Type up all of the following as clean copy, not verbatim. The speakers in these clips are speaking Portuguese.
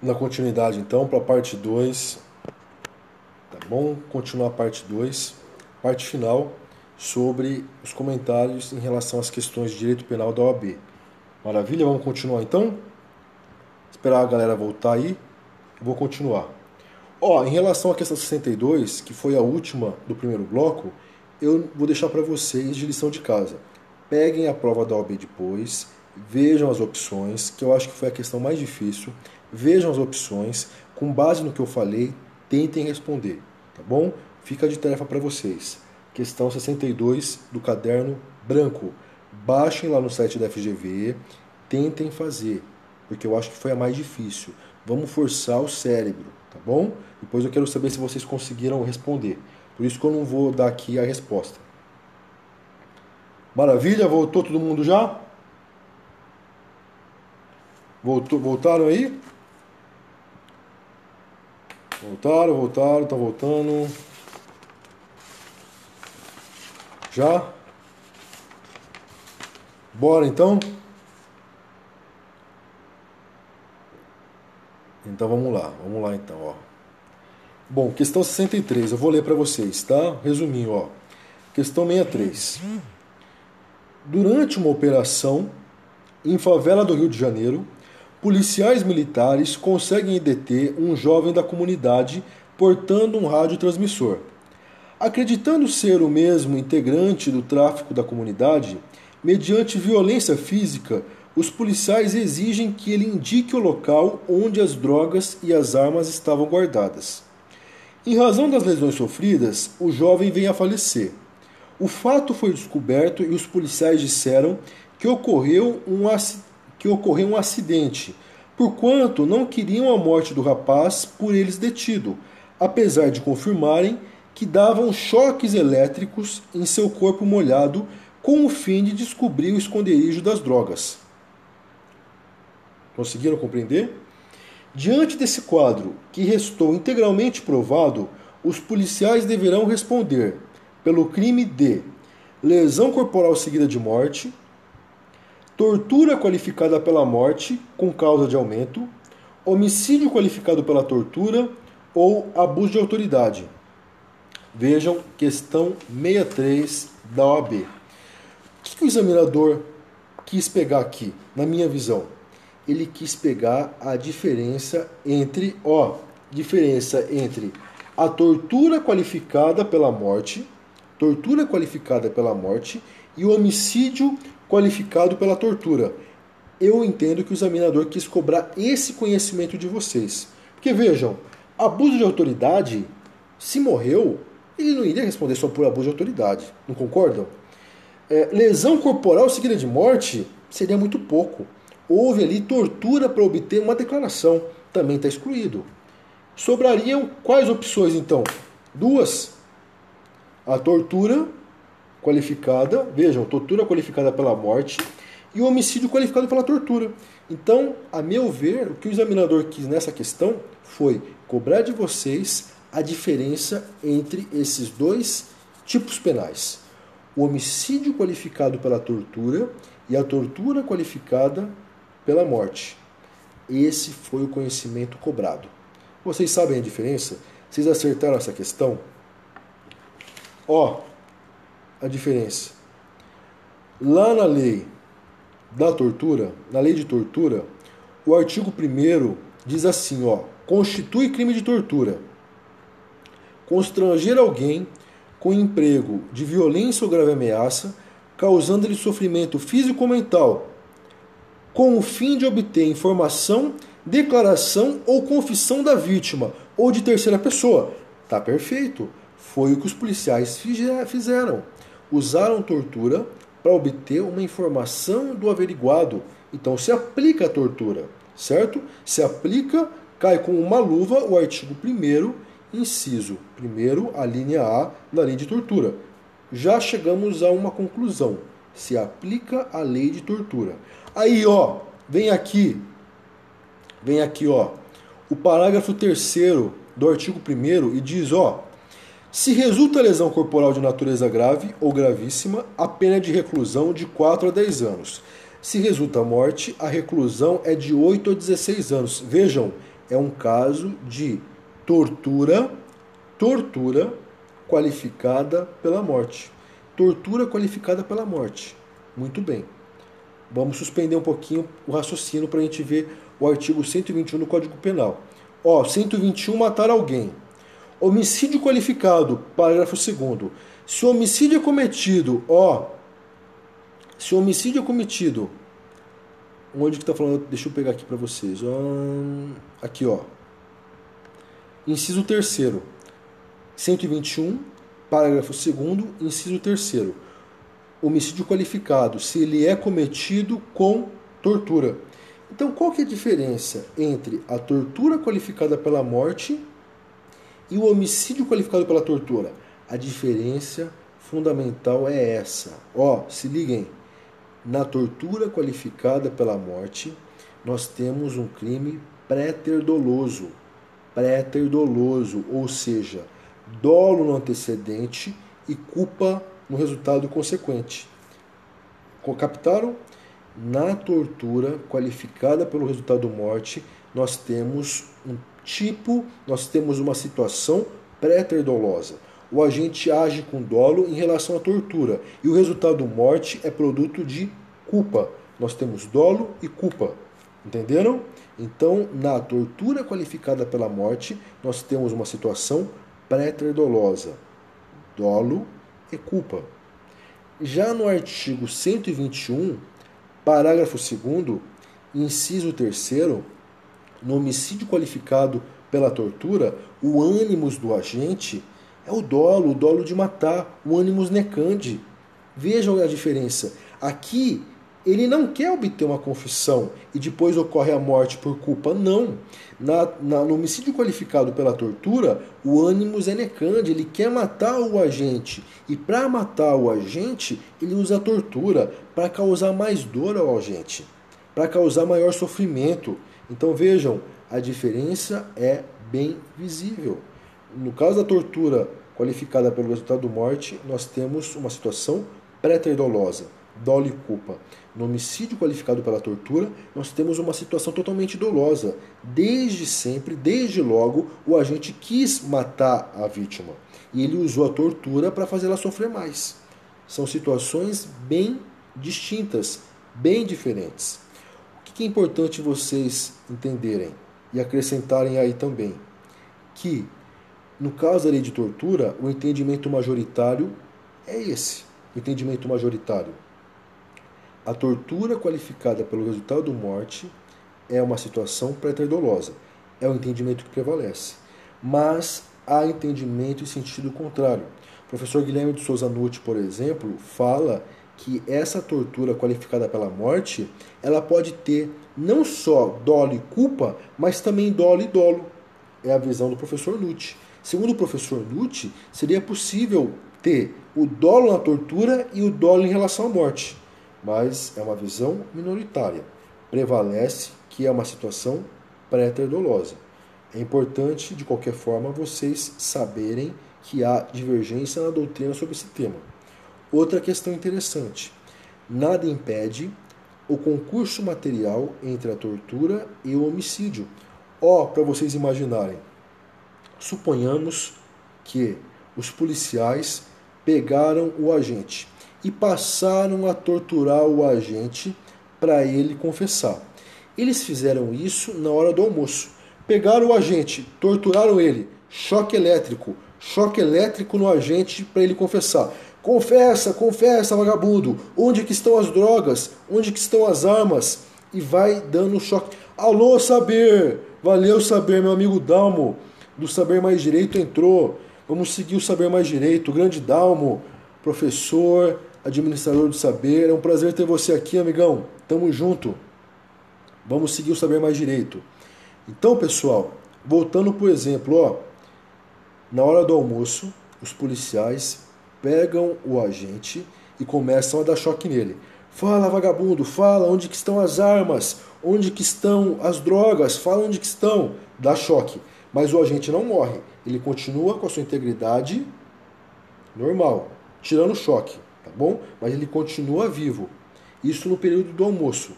Na continuidade, então, para a parte 2, tá bom? Continuar a parte 2, parte final, sobre os comentários em relação às questões de direito penal da OAB. Maravilha? Vamos continuar então? Esperar a galera voltar aí. Eu vou continuar. Em relação à questão 62, que foi a última do primeiro bloco, eu vou deixar para vocês de lição de casa. Peguem a prova da OAB depois, vejam as opções, que eu acho que foi a questão mais difícil. Vejam as opções, com base no que eu falei, tentem responder, tá bom? Fica de tarefa para vocês. Questão 62 do caderno branco. Baixem lá no site da FGV, tentem fazer, porque eu acho que foi a mais difícil. Vamos forçar o cérebro, tá bom? Depois eu quero saber se vocês conseguiram responder. Por isso que eu não vou dar aqui a resposta. Maravilha? Voltou todo mundo já? Voltaram aí? Voltaram, estão voltando. Já? Bora então? Então vamos lá então, ó. Bom, questão 63, eu vou ler para vocês, tá? Resuminho, ó. Questão 63. Durante uma operação em favela do Rio de Janeiro, policiais militares conseguem deter um jovem da comunidade portando um radiotransmissor. Acreditando ser o mesmo integrante do tráfico da comunidade, mediante violência física, os policiais exigem que ele indique o local onde as drogas e as armas estavam guardadas. Em razão das lesões sofridas, o jovem vem a falecer. O fato foi descoberto e os policiais disseram que ocorreu um acidente, porquanto não queriam a morte do rapaz por eles detido, apesar de confirmarem que davam choques elétricos em seu corpo molhado com o fim de descobrir o esconderijo das drogas. Conseguiram compreender? Diante desse quadro, que restou integralmente provado, os policiais deverão responder pelo crime de lesão corporal seguida de morte, tortura qualificada pela morte com causa de aumento, homicídio qualificado pela tortura ou abuso de autoridade. Vejam questão 63 da OAB. O que o examinador quis pegar aqui, na minha visão? Ele quis pegar a diferença entre a tortura qualificada pela morte e o homicídio qualificado pela tortura. Eu entendo que o examinador quis cobrar esse conhecimento de vocês. Porque vejam, abuso de autoridade, se morreu, ele não iria responder só por abuso de autoridade. Não concordam? Lesão corporal seguida de morte seria muito pouco. Houve ali tortura para obter uma declaração. Também está excluído. Sobrariam quais opções então? Duas. A tortura qualificada, vejam, tortura qualificada pela morte e o homicídio qualificado pela tortura. Então, a meu ver, o que o examinador quis nessa questão foi cobrar de vocês a diferença entre esses dois tipos penais. O homicídio qualificado pela tortura e a tortura qualificada pela morte. Esse foi o conhecimento cobrado. Vocês sabem a diferença? Vocês acertaram essa questão? A diferença. Lá na lei da tortura, na lei de tortura, o artigo 1º diz assim, constitui crime de tortura constranger alguém com emprego de violência ou grave ameaça, causando-lhe sofrimento físico ou mental, com o fim de obter informação, declaração ou confissão da vítima ou de terceira pessoa. Tá perfeito. Foi o que os policiais fizeram. Usaram tortura para obter uma informação do averiguado. Então se aplica a tortura, certo? Se aplica, cai com uma luva o artigo 1º, inciso 1º, a linha A da lei de tortura. Já chegamos a uma conclusão. Se aplica a lei de tortura. Aí, vem aqui, o parágrafo 3º do artigo 1º e diz, se resulta lesão corporal de natureza grave ou gravíssima, a pena é de reclusão de 4 a 10 anos. Se resulta morte, a reclusão é de 8 a 16 anos. Vejam, é um caso de tortura qualificada pela morte. Tortura qualificada pela morte. Muito bem. Vamos suspender um pouquinho o raciocínio para a gente ver o artigo 121 do Código Penal. 121, matar alguém. Homicídio qualificado, parágrafo 2º. Se o homicídio é cometido, onde que está falando? Deixa eu pegar aqui para vocês. Aqui, inciso 3º. 121, parágrafo 2º, inciso 3º. Homicídio qualificado, se ele é cometido com tortura. Então, qual que é a diferença entre a tortura qualificada pela morte e o homicídio qualificado pela tortura? A diferença fundamental é essa. Se liguem. Na tortura qualificada pela morte, nós temos um crime pré-ter-doloso. Pré-ter-doloso, ou seja, dolo no antecedente e culpa no resultado consequente. Captaram? Na tortura qualificada pelo resultado morte, nós temos uma situação pré-ter-dolosa. O agente age com dolo em relação à tortura e o resultado morte é produto de culpa. Nós temos dolo e culpa. Entenderam? Então, na tortura qualificada pela morte, nós temos uma situação pré-ter-dolosa. Dolo e culpa. Já no artigo 121, parágrafo 2º, inciso 3º, no homicídio qualificado pela tortura, o ânimos do agente é o dolo de matar, o ânimos necandi. Vejam a diferença. Aqui, ele não quer obter uma confissão e depois ocorre a morte por culpa, não. No homicídio qualificado pela tortura, o ânimos é necandi, ele quer matar o agente. E para matar o agente, ele usa a tortura para causar mais dor ao agente, para causar maior sofrimento. Então vejam, a diferença é bem visível. No caso da tortura qualificada pelo resultado morte, nós temos uma situação pré-ter-dolosa, dolo e culpa. No homicídio qualificado pela tortura, nós temos uma situação totalmente dolosa. Desde sempre, desde logo, o agente quis matar a vítima. E ele usou a tortura para fazê-la sofrer mais. São situações bem distintas, bem diferentes. O que é importante vocês entenderem e acrescentarem aí também? Que, no caso da lei de tortura, o entendimento majoritário é esse. O entendimento majoritário. A tortura qualificada pelo resultado morte é uma situação pré-ter-dolosa. É o entendimento que prevalece. Mas há entendimento em sentido contrário. O professor Guilherme de Souza Nutti, por exemplo, fala que essa tortura qualificada pela morte, ela pode ter não só dolo e culpa, mas também dolo e dolo. É a visão do professor Nutti. Segundo o professor Nutti, seria possível ter o dolo na tortura e o dolo em relação à morte. Mas é uma visão minoritária. Prevalece que é uma situação pré-ter-dolosa. É importante, de qualquer forma, vocês saberem que há divergência na doutrina sobre esse tema. Outra questão interessante. Nada impede o concurso material entre a tortura e o homicídio. Para vocês imaginarem. Suponhamos que os policiais pegaram o agente e passaram a torturar o agente para ele confessar. Eles fizeram isso na hora do almoço. Pegaram o agente, torturaram ele, choque elétrico no agente para ele confessar. Confessa, vagabundo, onde que estão as drogas? Onde que estão as armas? E vai dando choque. Alô, Saber! Valeu, Saber, meu amigo Dalmo, do Saber Mais Direito entrou. Vamos seguir o Saber Mais Direito, o grande Dalmo, professor, administrador do saber. É um prazer ter você aqui, amigão. Tamo junto. Vamos seguir o Saber Mais Direito. Então, pessoal, voltando por exemplo, na hora do almoço, os policiais pegam o agente e começam a dar choque nele. Fala, vagabundo, fala onde que estão as armas, onde que estão as drogas, fala onde que estão. Dá choque. Mas o agente não morre. Ele continua com a sua integridade normal, tirando o choque, tá bom? Mas ele continua vivo. Isso no período do almoço.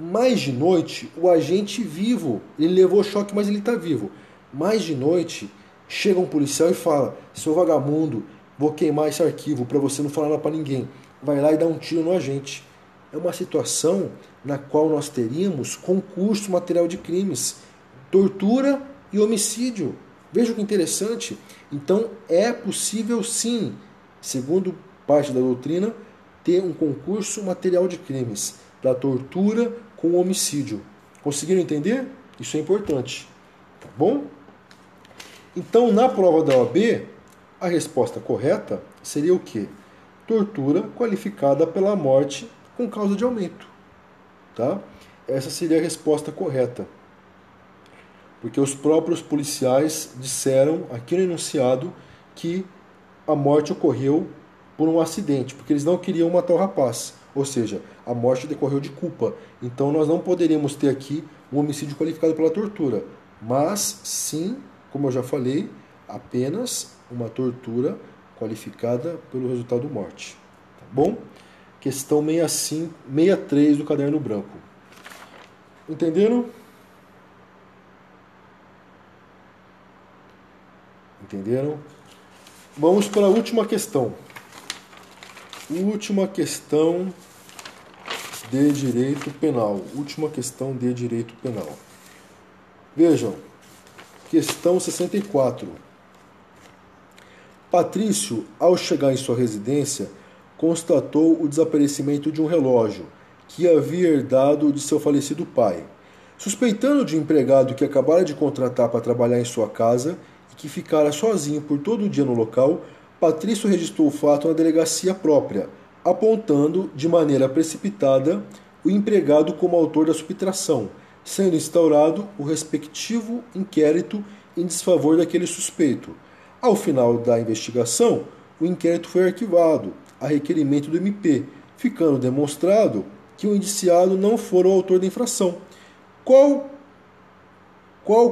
Mais de noite, o agente vivo, ele levou choque, mas ele está vivo. Mais de noite, chega um policial e fala: seu vagabundo, vou queimar esse arquivo para você não falar nada para ninguém. Vai lá e dá um tiro no agente. É uma situação na qual nós teríamos concurso material de crimes, tortura e homicídio. Veja que interessante. Então é possível sim, segundo parte da doutrina, ter um concurso material de crimes da tortura com homicídio. Conseguiram entender? Isso é importante. Tá bom? Então, na prova da OAB, a resposta correta seria o quê? Tortura qualificada pela morte com causa de aumento. Tá? Essa seria a resposta correta. Porque os próprios policiais disseram aqui no enunciado que a morte ocorreu por um acidente, porque eles não queriam matar o rapaz. Ou seja, a morte decorreu de culpa. Então nós não poderíamos ter aqui um homicídio qualificado pela tortura. Mas sim, como eu já falei, apenas uma tortura qualificada pelo resultado morte. Tá bom? Questão 65, 63 do caderno branco. Entenderam? Entenderam? Vamos para a última questão. Última questão de direito penal. Última questão de direito penal. Vejam, questão 64. Patrício, ao chegar em sua residência, constatou o desaparecimento de um relógio que havia herdado de seu falecido pai. Suspeitando de um empregado que acabara de contratar para trabalhar em sua casa e que ficara sozinho por todo o dia no local, Patrício registrou o fato na delegacia própria, apontando de maneira precipitada o empregado como autor da subtração, sendo instaurado o respectivo inquérito em desfavor daquele suspeito. Ao final da investigação, o inquérito foi arquivado, a requerimento do MP, ficando demonstrado que o indiciado não fora o autor da infração. Qual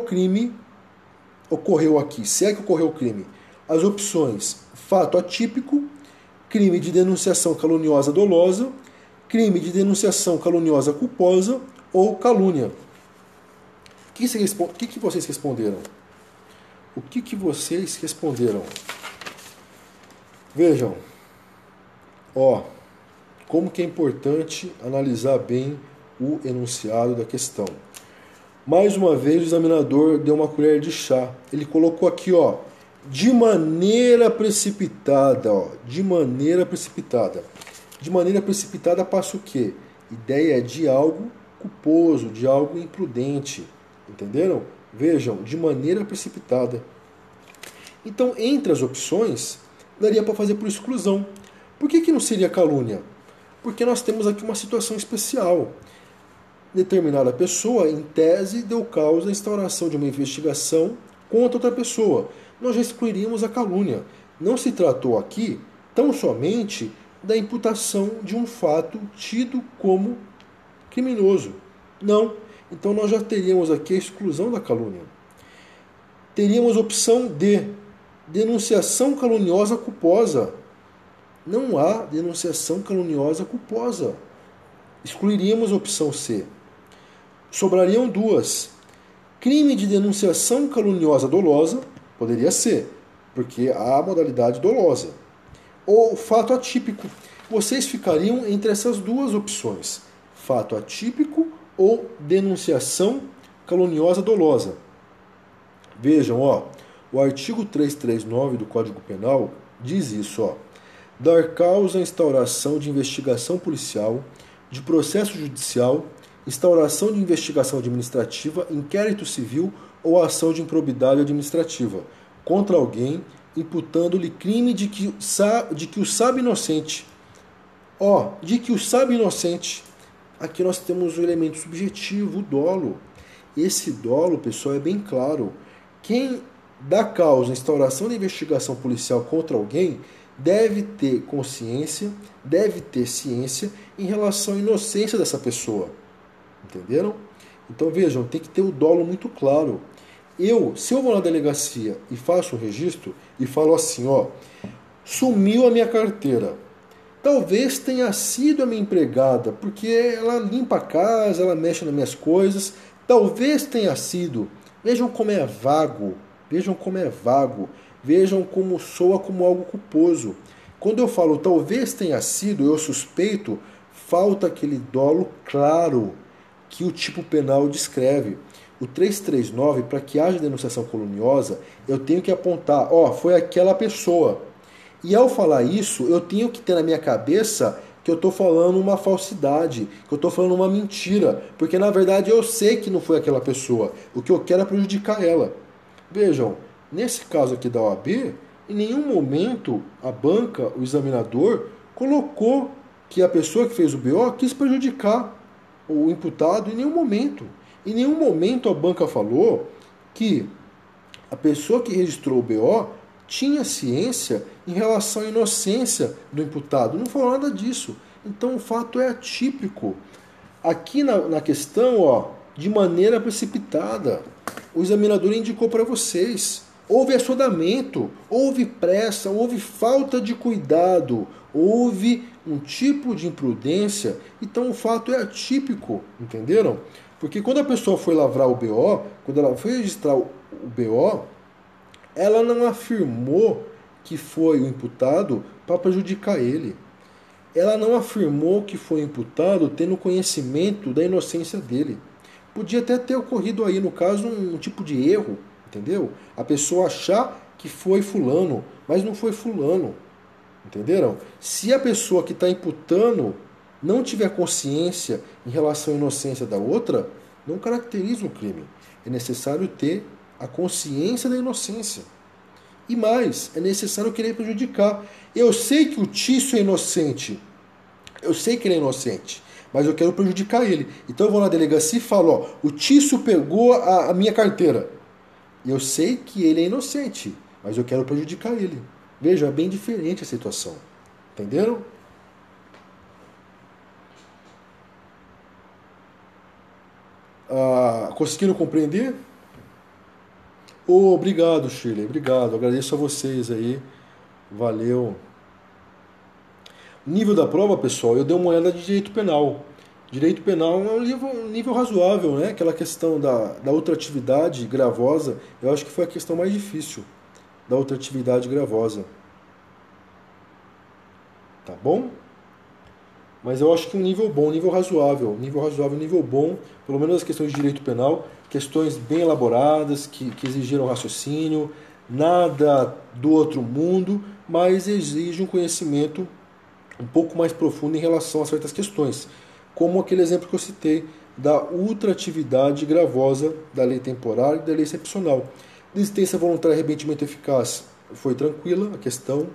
crime ocorreu aqui? Se é que ocorreu o crime? As opções: fato atípico, crime de denunciação caluniosa dolosa, crime de denunciação caluniosa culposa ou calúnia. O que vocês responderam? O que vocês responderam? Vejam, como que é importante analisar bem o enunciado da questão. Mais uma vez o examinador deu uma colher de chá. Ele colocou aqui, de maneira precipitada, de maneira precipitada. De maneira precipitada passa o quê? Ideia de algo culposo, de algo imprudente. Entenderam? Vejam, de maneira precipitada. Então, entre as opções, daria para fazer por exclusão. Por que não seria calúnia? Porque nós temos aqui uma situação especial. Determinada pessoa, em tese, deu causa à instauração de uma investigação contra outra pessoa. Nós já excluiríamos a calúnia. Não se tratou aqui tão somente da imputação de um fato tido como criminoso. Não. Então nós já teríamos aqui a exclusão da calúnia. Teríamos opção D, denunciação caluniosa culposa. Não há denunciação caluniosa culposa. Excluiríamos a opção C. Sobrariam duas. Crime de denunciação caluniosa dolosa, poderia ser, porque há a modalidade dolosa. Ou fato atípico. Vocês ficariam entre essas duas opções. Fato atípico ou denunciação caluniosa dolosa. Vejam, o artigo 339 do Código Penal diz isso, dar causa à instauração de investigação policial, de processo judicial, instauração de investigação administrativa, inquérito civil ou ação de improbidade administrativa contra alguém, imputando-lhe crime de que o sabe inocente. De que o sabe inocente. Aqui nós temos o elemento subjetivo, o dolo. Esse dolo, pessoal, é bem claro. Quem dá causa à instauração de investigação policial contra alguém deve ter consciência, deve ter ciência em relação à inocência dessa pessoa. Entenderam? Então vejam, tem que ter o dolo muito claro. Se eu vou na delegacia e faço um registro e falo assim, sumiu a minha carteira. Talvez tenha sido a minha empregada, porque ela limpa a casa, ela mexe nas minhas coisas. Talvez tenha sido. Vejam como é vago. Vejam como é vago. Vejam como soa como algo culposo. Quando eu falo talvez tenha sido, eu suspeito, falta aquele dolo claro que o tipo penal descreve. O 339, para que haja denunciação caluniosa, eu tenho que apontar, ó, foi aquela pessoa. E ao falar isso, eu tenho que ter na minha cabeça que eu estou falando uma falsidade, que eu estou falando uma mentira, porque na verdade eu sei que não foi aquela pessoa. O que eu quero é prejudicar ela. Vejam, nesse caso aqui da OAB, em nenhum momento a banca, o examinador, colocou que a pessoa que fez o BO quis prejudicar o imputado em nenhum momento. Em nenhum momento a banca falou que a pessoa que registrou o BO tinha ciência em relação à inocência do imputado. Não falou nada disso. Então o fato é atípico. Aqui na questão, ó, de maneira precipitada, o examinador indicou para vocês. Houve assodamento, houve pressa, houve falta de cuidado, houve um tipo de imprudência. Então o fato é atípico, entenderam? Porque quando a pessoa foi lavrar o BO, quando ela foi registrar o BO, ela não afirmou que foi o imputado para prejudicar ele. Ela não afirmou que foi imputado tendo conhecimento da inocência dele. Podia até ter ocorrido aí, no caso, um tipo de erro, entendeu? A pessoa achar que foi fulano, mas não foi fulano, entenderam? Se a pessoa que está imputando não tiver consciência em relação à inocência da outra, não caracteriza o crime. É necessário ter a consciência da inocência. E mais, é necessário querer prejudicar. Eu sei que o Tício é inocente. Eu sei que ele é inocente. Mas eu quero prejudicar ele. Então eu vou na delegacia e falo, ó, o Tício pegou a minha carteira. E eu sei que ele é inocente, mas eu quero prejudicar ele. Veja, é bem diferente a situação. Entenderam? Conseguiram compreender? Obrigado, Shirley. Obrigado. Agradeço a vocês aí. Valeu. Nível da prova, pessoal, eu dei uma olhada de direito penal. Direito penal é um nível razoável, né? Aquela questão da ultratividade gravosa, eu acho que foi a questão mais difícil da ultratividade gravosa. Tá bom? Mas eu acho que um nível bom, um nível razoável, um nível bom, pelo menos as questões de direito penal, questões bem elaboradas, que exigiram raciocínio, nada do outro mundo, mas exige um conhecimento um pouco mais profundo em relação a certas questões, como aquele exemplo que eu citei da ultratividade gravosa da lei temporária e da lei excepcional. Desistência voluntária e arrependimento eficaz foi tranquila a questão.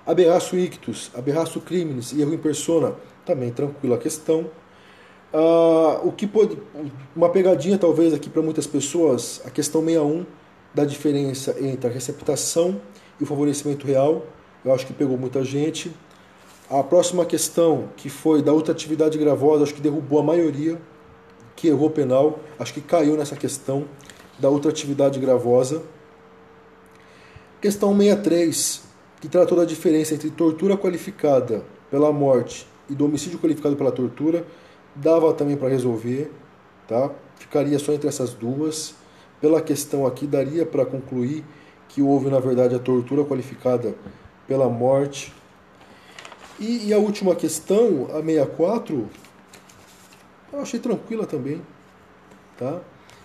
Aberraço ictus, aberraço criminis e erro in persona, também tranquila a questão. O que pode, uma pegadinha talvez aqui para muitas pessoas, a questão 61 da diferença entre a receptação e o favorecimento real, eu acho que pegou muita gente. A próxima questão, que foi da ultratividade gravosa, acho que derrubou a maioria que errou penal, acho que caiu nessa questão da ultratividade gravosa. Questão 63, que tratou da diferença entre tortura qualificada pela morte e do homicídio qualificado pela tortura, dava também para resolver, tá? Ficaria só entre essas duas. Pela questão aqui, daria para concluir que houve, na verdade, a tortura qualificada pela morte. E a última questão, a 64, eu achei tranquila também, tá?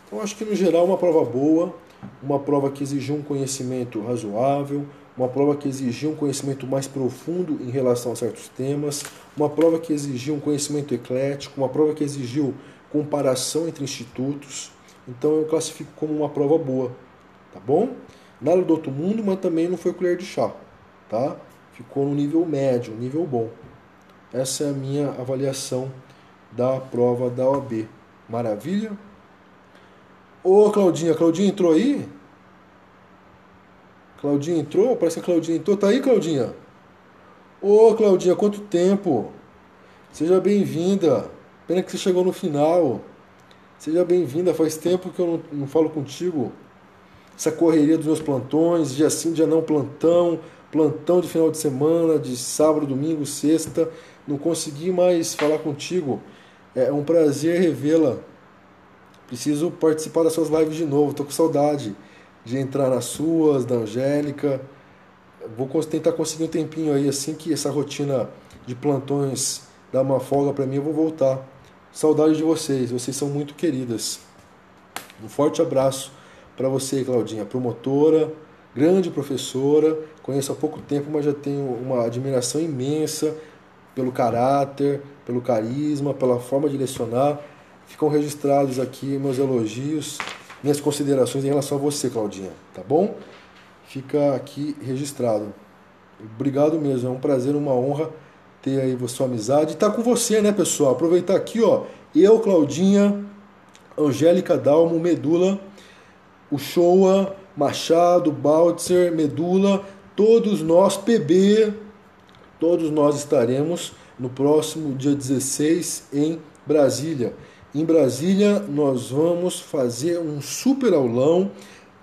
Então acho que no geral uma prova boa, uma prova que exigiu um conhecimento razoável, uma prova que exigiu um conhecimento mais profundo em relação a certos temas, uma prova que exigiu um conhecimento eclético, uma prova que exigiu comparação entre institutos. Então eu classifico como uma prova boa, tá bom? Nada do outro mundo, mas também não foi colher de chá, tá? Ficou no nível médio, nível bom. Essa é a minha avaliação da prova da OAB. Maravilha? Ô Claudinha, Claudinha entrou aí? Claudinha entrou? Parece que a Claudinha entrou. Tá aí, Claudinha? Ô Claudinha, quanto tempo? Seja bem-vinda. Pena que você chegou no final. Seja bem-vinda. Faz tempo que eu não falo contigo. Essa correria dos meus plantões, dia sim, dia não plantão, plantão de final de semana, de sábado, domingo, sexta. Não consegui mais falar contigo. É um prazer revê-la. Preciso participar das suas lives de novo. Tô com saudade de entrar nas suas, da Angélica. Vou tentar conseguir um tempinho aí, assim que essa rotina de plantões dar uma folga para mim, eu vou voltar. Saudade de vocês, vocês são muito queridas. Um forte abraço para você, Claudinha, promotora, grande professora, conheço há pouco tempo, mas já tenho uma admiração imensa pelo caráter, pelo carisma, pela forma de lecionar. Ficam registrados aqui meus elogios, minhas considerações em relação a você, Claudinha, tá bom? Fica aqui registrado. Obrigado mesmo, é um prazer, uma honra ter aí sua amizade. E tá com você, né, pessoal? Aproveitar aqui, ó, eu, Claudinha, Angélica Dalmo, Medula, o Shoa, Machado, Baltzer, Medula, todos nós, PB, todos nós estaremos no próximo dia 16 em Brasília. Em Brasília, nós vamos fazer um super aulão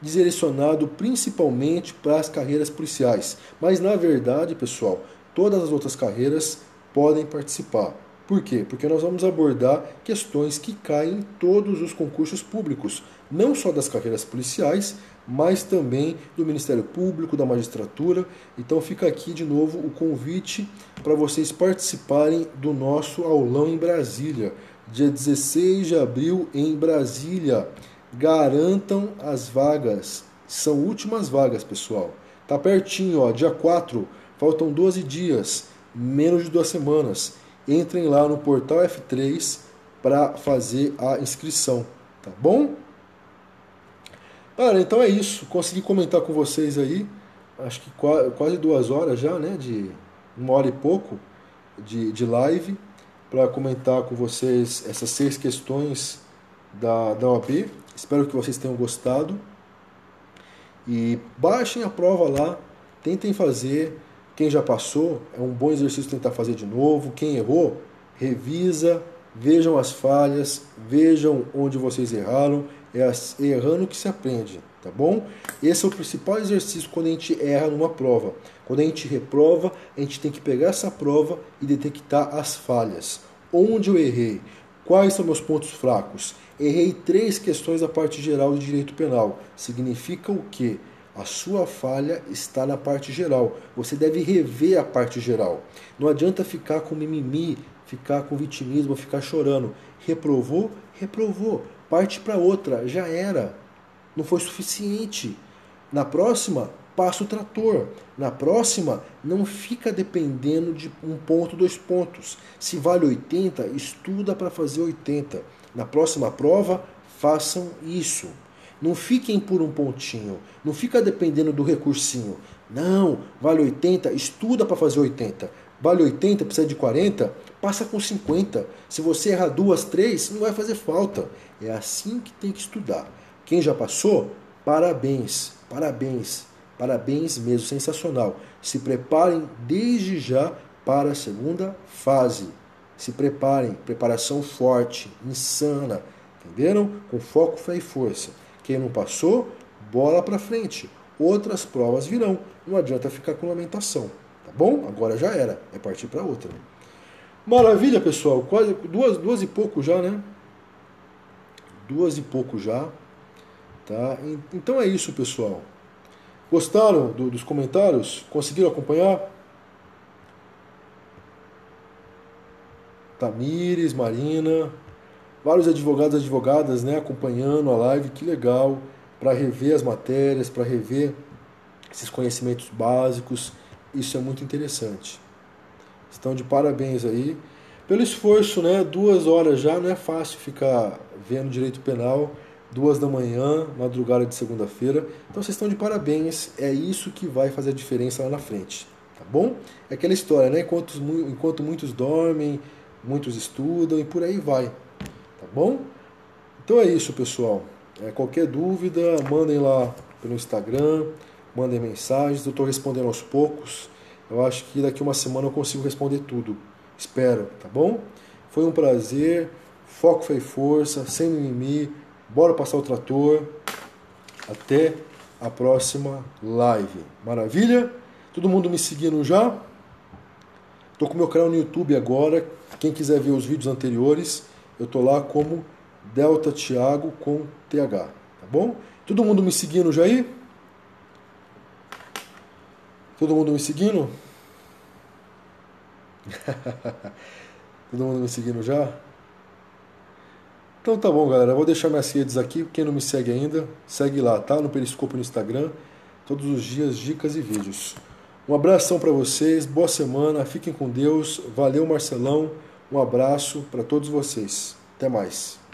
direcionado principalmente para as carreiras policiais. Mas, na verdade, pessoal, todas as outras carreiras podem participar. Por quê? Porque nós vamos abordar questões que caem em todos os concursos públicos, não só das carreiras policiais, mas também do Ministério Público, da magistratura. Então fica aqui de novo o convite para vocês participarem do nosso aulão em Brasília, dia 16 de abril em Brasília. Garantam as vagas, são últimas vagas, pessoal. Tá pertinho, ó, dia 4, faltam 12 dias, menos de 2 semanas. Entrem lá no portal F3 para fazer a inscrição, tá bom? Cara, então é isso. Consegui comentar com vocês aí, acho que quase 2 horas já, né? De 1 hora e pouco de live, para comentar com vocês essas 6 questões da OAB. Espero que vocês tenham gostado. E baixem a prova lá, tentem fazer. Quem já passou, é um bom exercício tentar fazer de novo. Quem errou, revisa, vejam as falhas, vejam onde vocês erraram. É errando que se aprende, tá bom? Esse é o principal exercício quando a gente erra numa prova. Quando a gente reprova, a gente tem que pegar essa prova e detectar as falhas. Onde eu errei? Quais são meus pontos fracos? Errei 3 questões da parte geral do direito penal. Significa o quê? A sua falha está na parte geral. Você deve rever a parte geral. Não adianta ficar com mimimi, ficar com vitimismo, ficar chorando. Reprovou? Reprovou. Parte para outra. Já era. Não foi suficiente. Na próxima, passa o trator. Na próxima, não fica dependendo de 1 ponto, 2 pontos. Se vale 80, estuda para fazer 80. Na próxima prova, façam isso. Não fiquem por 1 pontinho. Não fica dependendo do recursinho. Não, vale 80, estuda para fazer 80. Vale 80, precisa de 40, passa com 50. Se você errar 2, 3, não vai fazer falta. É assim que tem que estudar. Quem já passou, parabéns, parabéns, parabéns mesmo, sensacional. Se preparem desde já para a segunda fase. Se preparem, preparação forte, insana, entenderam? Com foco, fé e força. Quem não passou, bola para frente. Outras provas virão. Não adianta ficar com lamentação, tá bom? Agora já era, é partir para outra. Maravilha, pessoal. Quase 2 e pouco já, né? 2 e pouco já. Tá? Então é isso, pessoal. Gostaram dos comentários? Conseguiram acompanhar? Tamires, Marina, vários advogados e advogadas, né, acompanhando a live, que legal, para rever as matérias, para rever esses conhecimentos básicos, isso é muito interessante. Estão de parabéns aí pelo esforço, né? 2 horas já, não é fácil ficar vendo direito penal 2 da manhã, madrugada de segunda-feira. Então vocês estão de parabéns, é isso que vai fazer a diferença lá na frente, tá bom? É aquela história, né? Enquanto muitos dormem, muitos estudam e por aí vai, tá bom? Então é isso, pessoal. Qualquer dúvida, mandem lá pelo Instagram, mandem mensagens, eu estou respondendo aos poucos. Eu acho que daqui 1 semana eu consigo responder tudo. Espero, tá bom? Foi um prazer, foco, fé e força, sem mimimi, bora passar o trator. Até a próxima live. Maravilha? Todo mundo me seguindo já? Tô com meu canal no YouTube agora. Quem quiser ver os vídeos anteriores, eu tô lá como Delta Thiago com TH, tá bom? Todo mundo me seguindo já aí? Todo mundo me seguindo? Todo mundo me seguindo já? Então tá bom, galera. Eu vou deixar minhas redes aqui. Quem não me segue ainda, segue lá, tá? No Periscope e no Instagram. Todos os dias, dicas e vídeos. Um abração para vocês. Boa semana. Fiquem com Deus. Valeu, Marcelão. Um abraço para todos vocês. Até mais.